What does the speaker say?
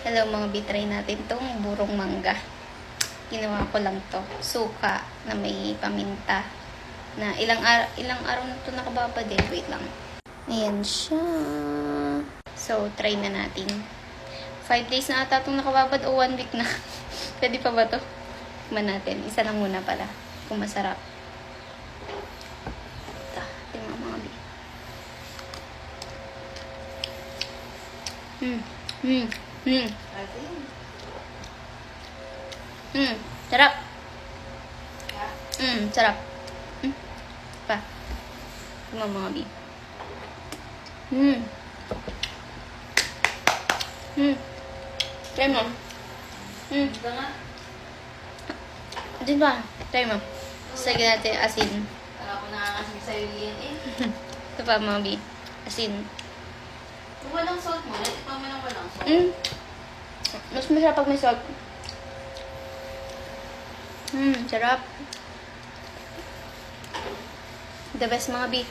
Hello mga bitry natin tong burong mangga. Ginawa ko lang to. Suka na may paminta. Na ilang araw na to nakababa din. Wait lang. Ayan siya. So, try na natin. 5 days na ata itong nakababad o 1 week na. Pwede pa ba to? Tikman natin. Isa lang muna pala. Kung masarap. Tingnan mga bi. Sarap. Sarap. Pa. Tingnan mga bi. Try mo. Ito nga. Din ba? Try mo. Sagyan natin asin. Para ko nakakasig sa'yo yan eh. Ito pa mga bi. Asin. Kung walang salt mo, ito mo ng walang salt. Mas masarap pag may salt. Sarap. The best mga bi.